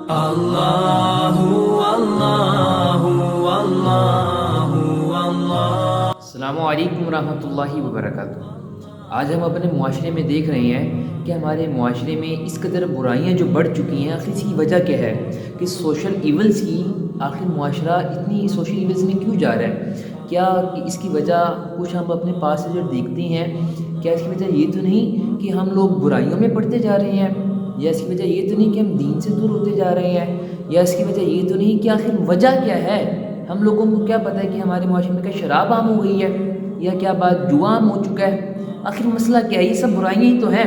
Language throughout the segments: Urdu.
اللہ اللہ اللہ اللہ۔ السلام علیکم ورحمۃ اللہ وبرکاتہ۔ آج ہم اپنے معاشرے میں دیکھ رہے ہیں کہ ہمارے معاشرے میں اس قدر برائیاں جو بڑھ چکی ہیں، آخر اس کی وجہ کیا ہے کہ سوشل ایونٹس کی آخر معاشرہ اتنی سوشل ایونٹس میں کیوں جا رہا ہے؟ کیا اس کی وجہ کچھ ہم اپنے پاس سے جو دیکھتے ہیں، کیا اس کی وجہ یہ تو نہیں کہ ہم لوگ برائیوں میں پڑتے جا رہے ہیں، یا اس کی وجہ یہ تو نہیں کہ ہم دین سے دور ہوتے جا رہے ہیں، یا اس کی وجہ یہ تو نہیں کہ آخر وجہ کیا ہے؟ ہم لوگوں کو کیا پتہ ہے کہ ہمارے معاشرے میں کیا شراب عام ہو گئی ہے، یا کیا بات جوا عام ہو چکا ہے؟ آخر مسئلہ کیا ہے؟ یہ سب برائیاں ہی تو ہیں۔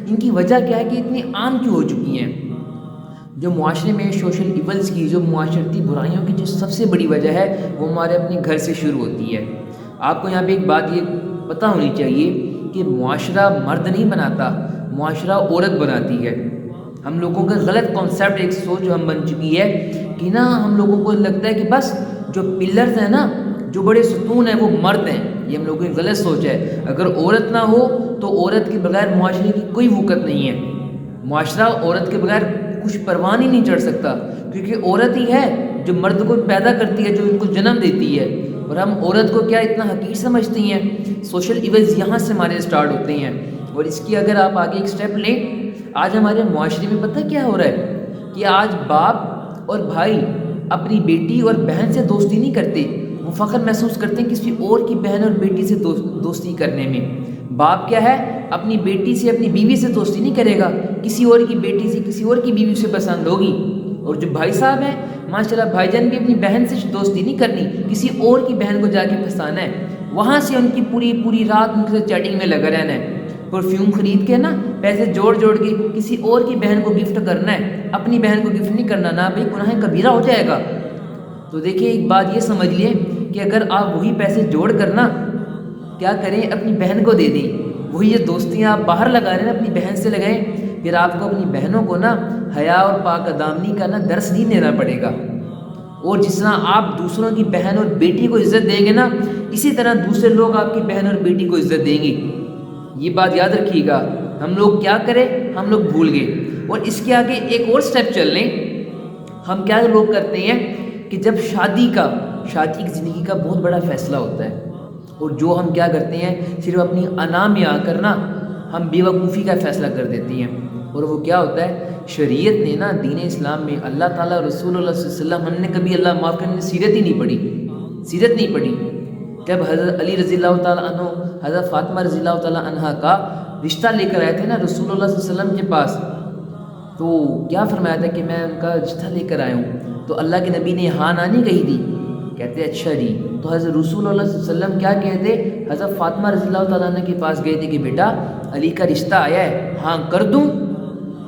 ان کی وجہ کیا ہے کہ اتنی عام کیوں ہو چکی ہیں؟ جو معاشرے میں سوشل ایونٹس کی، جو معاشرتی برائیوں کی جو سب سے بڑی وجہ ہے، وہ ہمارے اپنے گھر سے شروع ہوتی ہے۔ آپ کو یہاں پہ ایک بات یہ پتہ ہونی چاہیے کہ معاشرہ مرد نہیں بناتا، معاشرہ عورت بناتی ہے۔ ہم لوگوں کا غلط کانسیپٹ، ایک سوچ ہم بن چکی ہے کہ نا ہم لوگوں کو لگتا ہے کہ بس جو پلرز ہیں نا، جو بڑے ستون ہیں، وہ مرد ہیں۔ یہ ہم لوگوں کی غلط سوچ ہے۔ اگر عورت نہ ہو تو عورت کے بغیر معاشرے کی کوئی وقت نہیں ہے۔ معاشرہ عورت کے بغیر کچھ پروان ہی نہیں چڑھ سکتا، کیونکہ عورت ہی ہے جو مرد کو پیدا کرتی ہے، جو ان کو جنم دیتی ہے۔ اور ہم عورت کو کیا اتنا حقیر سمجھتی ہیں؟ سوشل ایونٹس یہاں سے ہمارے سٹارٹ ہوتے ہیں، اور اس کی اگر آپ آگے ایک سٹیپ لیں، آج ہمارے معاشرے میں پتہ کیا ہو رہا ہے کہ آج باپ اور بھائی اپنی بیٹی اور بہن سے دوستی نہیں کرتے، وہ فخر محسوس کرتے ہیں کسی اور کی بہن اور بیٹی سے دوستی کرنے میں۔ باپ کیا ہے، اپنی بیٹی سے، اپنی بیوی سے دوستی نہیں کرے گا، کسی اور کی بیٹی سے، کسی اور کی بیوی سے پسند ہوگی۔ اور جو بھائی صاحب ہیں، ماشاءاللہ بھائی جان بھی اپنی بہن سے دوستی نہیں کرنی، کسی اور کی بہن کو جا کے پھنسانا ہے، وہاں سے ان کی پوری رات ان کے چیٹنگ میں لگا رہنا ہے، پرفیوم خرید کے نا پیسے جوڑ کے کسی اور کی بہن کو گفٹ کرنا ہے، اپنی بہن کو گفٹ نہیں کرنا، نہ بھائی گناہ کبیرہ ہو جائے گا۔ تو دیکھیے ایک بات یہ سمجھ لیے کہ اگر آپ وہی پیسے جوڑ کر نا کیا کریں، اپنی بہن کو دے دیں، وہی یہ دوستیاں آپ باہر لگا رہے ہیں اپنی بہن سے لگائیں، پھر آپ کو اپنی بہنوں کو نا حیا اور پاک دامنی کا نا درس نہیں دینا پڑے گا۔ اور جس طرح آپ دوسروں کی بہن اور بیٹی کو عزت دیں گے نا، اسی طرح دوسرے لوگ آپ کی بہن اور بیٹی کو عزت دیں گے۔ یہ بات یاد رکھیے گا۔ ہم لوگ کیا کریں، ہم لوگ بھول گئے۔ اور اس کے آگے ایک اور سٹیپ چل لیں، ہم کیا لوگ کرتے ہیں کہ جب شادی کی زندگی کا بہت بڑا فیصلہ ہوتا ہے، اور جو ہم کیا کرتے ہیں، صرف اپنی انا میں آ کر نا ہم بے وقوفی کا فیصلہ کر دیتے ہیں۔ اور وہ کیا ہوتا ہے، شریعت نے نا، دین اسلام میں اللہ تعالیٰ رسول اللہ صلی اللہ علیہ وسلم، ہم نے کبھی اللہ معاف کرنے سیرت ہی نہیں پڑھی، سیرت نہیں پڑھی۔ جب حضرت علی رضی اللہ تعالیٰ عنہ حضرت فاطمہ رضی اللہ تعالیٰ عنہ کا رشتہ لے کر آئے تھے نا رسول اللہ صلی اللہ علیہ وسلم کے پاس، تو کیا فرمایا تھا کہ میں ان کا رشتہ لے کر آیا ہوں؟ تو اللہ کے نبی نے ہاں نہ نہیں کہی تھی، کہتے اچھا جی۔ تو حضرت رسول اللہ صلی اللہ علیہ وسلم کیا کہتے، حضرت فاطمہ رضی اللہ تعالیٰ عنہ کے پاس گئے تھے کہ بیٹا علی کا رشتہ آیا ہے، ہاں کر دوں؟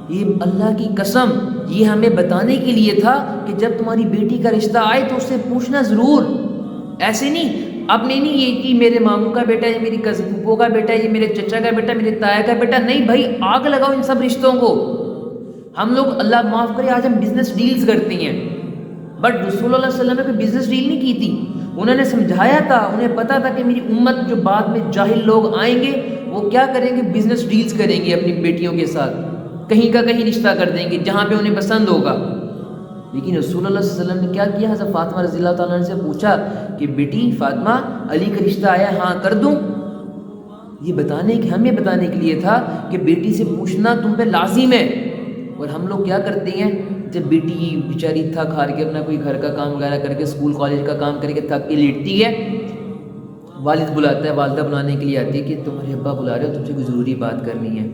یہ اللہ کی قسم، یہ ہمیں بتانے کے لیے تھا کہ جب تمہاری بیٹی کا رشتہ آئے تو اس سے پوچھنا ضرور، ایسے نہیں اب نہیں یہ کہ میرے ماموں کا بیٹا، یہ میری کزن پھوپھو کا بیٹا، یہ میرے چچا کا بیٹا، میرے تایا کا بیٹا، نہیں بھائی آگ لگاؤ ان سب رشتوں کو۔ ہم لوگ اللہ معاف کرے آج ہم بزنس ڈیلز کرتے ہیں، بٹ رسول اللہ صلی اللہ علیہ وسلم نے کوئی بزنس ڈیل نہیں کی تھی، انہوں نے سمجھایا تھا، انہیں پتا تھا کہ میری امت جو بعد میں جاہل لوگ آئیں گے وہ کیا کریں گے، بزنس ڈیلز کریں گے اپنی بیٹیوں کے ساتھ، کہیں کا کہیں رشتہ کر دیں گے جہاں پہ انہیں پسند ہوگا۔ لیکن رسول اللہ صلی اللہ علیہ وسلم نے کیا کیا، حضرت فاطمہ رضی اللہ تعالیٰ عنہ سے پوچھا کہ بیٹی فاطمہ علی کا رشتہ آیا، ہاں کر دوں؟ یہ ہمیں بتانے کے لیے تھا کہ بیٹی سے پوچھنا تم پہ لازم ہے۔ اور ہم لوگ کیا کرتے ہیں، جب بیٹی بیچاری تھک ہار کے اپنا کوئی گھر کا کام وغیرہ کر کے اسکول کالج کا کام کر کے تھک کے لیٹتی ہے، والد بلاتا ہے، والدہ بلانے کے لیے آتی ہے کہ تمہارے ابا بلا رہے ہو، تم سے کوئی ضروری بات کرنی ہے۔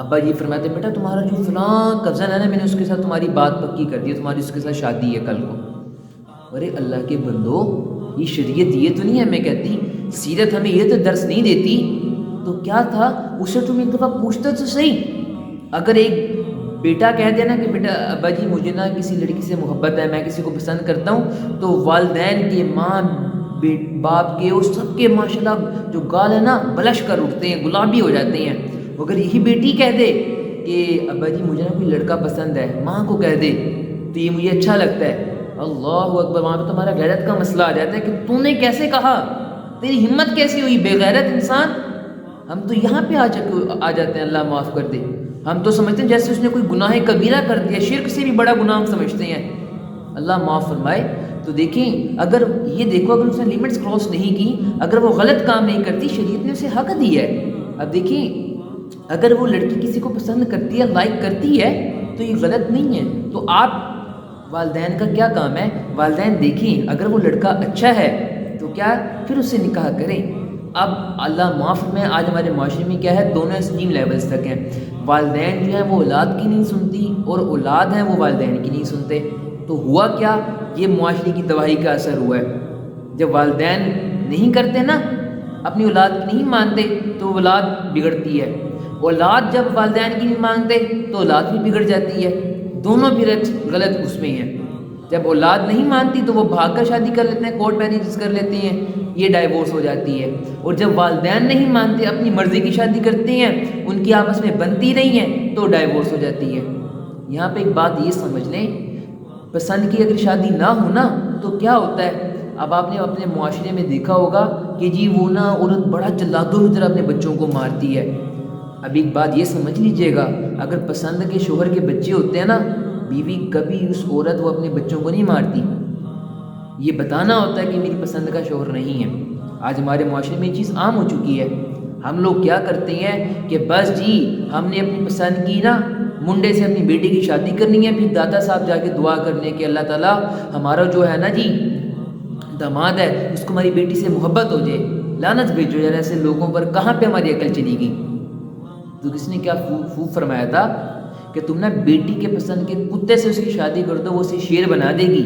ابا یہ فرماتے ہیں بیٹا تمہارا جو فلاں کزن ہے نا، میں نے اس کے ساتھ تمہاری بات پکی کر دی ہے، تمہاری اس کے ساتھ شادی ہے کل کو۔ ارے اللہ کے بندو، یہ شریعت یہ تو نہیں ہمیں کہتی، سیرت ہمیں یہ تو درس نہیں دیتی، تو کیا تھا اسے تم ایک دفعہ پوچھتا تو صحیح۔ اگر ایک بیٹا کہہ دیا نا کہ بیٹا ابا جی مجھے نا کسی لڑکی سے محبت ہے، میں کسی کو پسند کرتا ہوں، تو والدین کے، ماں باپ کے، اور سب کے ماشاءاللہ جو گال ہے نا بلش کر اٹھتے ہیں، گلابی ہو جاتے ہیں۔ اگر یہی بیٹی کہہ دے کہ ابا جی مجھے نا کوئی لڑکا پسند ہے، ماں کو کہہ دے تو یہ مجھے اچھا لگتا ہے، اللہ اکبر، وہاں پہ تمہارا غیرت کا مسئلہ آ جاتا ہے کہ تو نے کیسے کہا، تیری ہمت کیسی ہوئی بے غیرت انسان۔ ہم تو یہاں پہ آ جاتے ہیں، اللہ معاف کر دے، ہم تو سمجھتے ہیں جیسے اس نے کوئی گناہ کبیرہ کر دیا، شرک سے بھی بڑا گناہ ہم سمجھتے ہیں، اللہ معاف فرمائے۔ تو دیکھیں اگر یہ دیکھو اگر اس نے لیمٹس کراس نہیں کی، اگر وہ غلط کام نہیں کرتی، شریعت نے اسے حق دیا ہے۔ اب دیکھیں اگر وہ لڑکی کسی کو پسند کرتی ہے، لائک کرتی ہے، تو یہ غلط نہیں ہے۔ تو آپ والدین کا کیا کام ہے؟ والدین دیکھیں اگر وہ لڑکا اچھا ہے تو کیا پھر اس سے نکاح کریں۔ اب اللہ معاف میں آج ہمارے معاشرے میں کیا ہے، دونوں ایکسٹریم لیولز تک ہیں۔ والدین جو ہیں وہ اولاد کی نہیں سنتی، اور اولاد ہیں وہ والدین کی نہیں سنتے۔ تو ہوا کیا، یہ معاشرے کی تباہی کا اثر ہوا ہے۔ جب والدین نہیں کرتے نا، اپنی اولاد کی نہیں مانتے، تو اولاد بگڑتی ہے۔ اولاد جب والدین کی نہیں مانتے تو اولاد بھی بگڑ جاتی ہے، دونوں پھر غلط اس میں ہیں۔ جب اولاد نہیں مانتی تو وہ بھاگ کر شادی کر لیتے ہیں، کورٹ میرجز کر لیتے ہیں، یہ ڈائیورس ہو جاتی ہے۔ اور جب والدین نہیں مانتے، اپنی مرضی کی شادی کرتے ہیں، ان کی آپس میں بنتی نہیں ہے، تو ڈائیورس ہو جاتی ہے۔ یہاں پہ ایک بات یہ سمجھ لیں، پسند کی اگر شادی نہ ہونا تو کیا ہوتا ہے؟ اب آپ نے اپنے معاشرے میں دیکھا ہوگا کہ جی وہ نا عورت بڑا چلاکوں کی طرح اپنے بچوں کو مارتی ہے۔ اب ایک بات یہ سمجھ لیجئے گا، اگر پسند کے شوہر کے بچے ہوتے ہیں نا، بیوی کبھی اس عورت وہ اپنے بچوں کو نہیں مارتی، یہ بتانا ہوتا ہے کہ میری پسند کا شوہر نہیں ہے۔ آج ہمارے معاشرے میں یہ چیز عام ہو چکی ہے۔ ہم لوگ کیا کرتے ہیں کہ بس جی ہم نے اپنی پسند کی نا منڈے سے اپنی بیٹی کی شادی کرنی ہے، پھر دادا صاحب جا کے دعا کرنے کہ اللہ تعالیٰ ہمارا جو ہے نا جی داماد ہے اس کو ہماری بیٹی سے محبت ہو جائے، لعنت بھیجو یار ایسے لوگوں پر، کہاں پہ ہماری عقل چلی گئی؟ تو کس نے کیا خوب فرمایا تھا کہ تم نا بیٹی کے پسند کے کتے سے اس کی شادی کر دو، وہ اسے شیر بنا دے گی،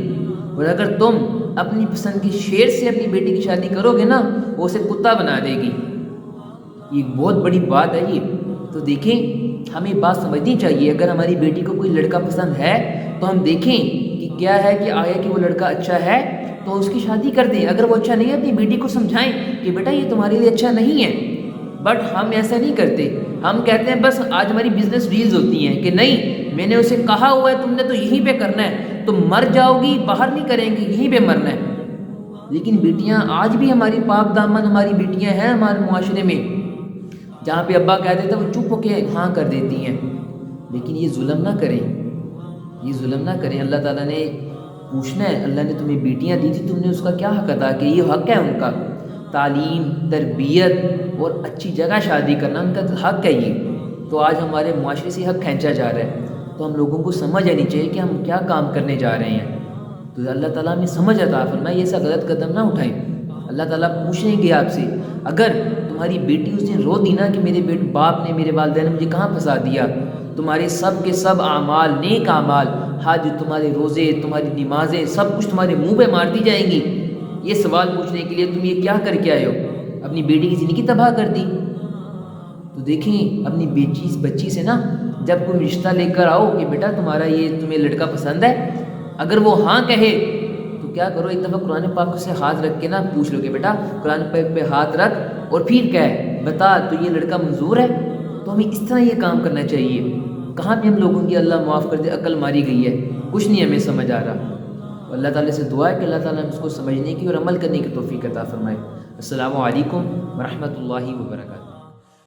اور اگر تم اپنی پسند کے شیر سے اپنی بیٹی کی شادی کرو گے نا، وہ اسے کتا بنا دے گی۔ یہ بہت بڑی بات ہے یہ۔ تو دیکھیں ہمیں بات سمجھنی چاہیے، اگر ہماری بیٹی کو کوئی لڑکا پسند ہے تو ہم دیکھیں کہ کیا ہے، کہ آیا کہ وہ لڑکا اچھا ہے تو اس کی شادی کر دیں۔ اگر وہ اچھا نہیں ہے اپنی بیٹی کو سمجھائیں کہ بیٹا یہ تمہارے لیے اچھا نہیں ہے۔ بٹ ہم ایسا نہیں کرتے، ہم کہتے ہیں بس آج ہماری بزنس ڈیلز ہوتی ہیں کہ نہیں میں نے اسے کہا ہوا ہے تم نے تو یہیں پہ کرنا ہے، تم مر جاؤ گی باہر نہیں کریں گے، یہیں پہ مرنا ہے۔ لیکن بیٹیاں آج بھی ہماری پاک دامن ہماری بیٹیاں ہیں ہمارے معاشرے میں، جہاں پہ ابا کہہ دیتے وہ چپ ہو کے ہاں کر دیتی ہیں۔ لیکن یہ ظلم نہ کریں، یہ ظلم نہ کریں۔ اللہ تعالیٰ نے پوچھنا ہے، اللہ نے تمہیں بیٹیاں دی تھی، تم نے اس کا کیا حق ادا کیا؟ یہ حق ہے ان کا، تعلیم، تربیت اور اچھی جگہ شادی کرنا ان کا حق ہے یہ۔ تو آج ہمارے معاشرے سے حق کھینچا جا رہا ہے، تو ہم لوگوں کو سمجھ آنی چاہیے کہ ہم کیا کام کرنے جا رہے ہیں۔ تو اللہ تعالیٰ ہمیں سمجھ عطا فرمائے، یہ ایسا غلط قدم نہ اٹھائیں۔ اللہ تعالیٰ پوچھیں گے آپ سے، اگر تمہاری بیٹی اس دن رو دی نا کہ میرے باپ نے، میرے والدین نے مجھے کہاں پھنسا دیا، تمہارے سب کے سب اعمال، نیک اعمال، حج، تمہارے روزے، تمہاری نمازیں، سب کچھ تمہارے منہ پہ مار دی جائیں گی۔ یہ سوال پوچھنے کے لیے تم یہ کیا کر کے آئے ہو؟ اپنی بیٹی کی زندگی تباہ کر دی۔ تو دیکھیں اپنی بچی سے نا جب کوئی رشتہ لے کر آؤ کہ بیٹا تمہارا یہ تمہیں لڑکا پسند ہے، اگر وہ ہاں کہے تو کیا کرو، ایک دفعہ قرآن پاک سے ہاتھ رکھ کے نا پوچھ لو کہ بیٹا قرآن پاک پہ ہاتھ رکھ اور پھر کہے بتا تو یہ لڑکا منظور ہے؟ تو ہمیں اس طرح یہ کام کرنا چاہیے۔ کہاں پہ ہم لوگوں کی اللہ معاف کر دے عقل ماری گئی ہے، کچھ نہیں ہمیں سمجھ آ رہا۔ اللہ تعالیٰ سے دعا ہے کہ اللہ تعالیٰ نے اس کو سمجھنے کی اور عمل کرنے کی توفیق عطا فرمائے۔ السلام علیکم ورحمۃ اللہ وبرکاتہ۔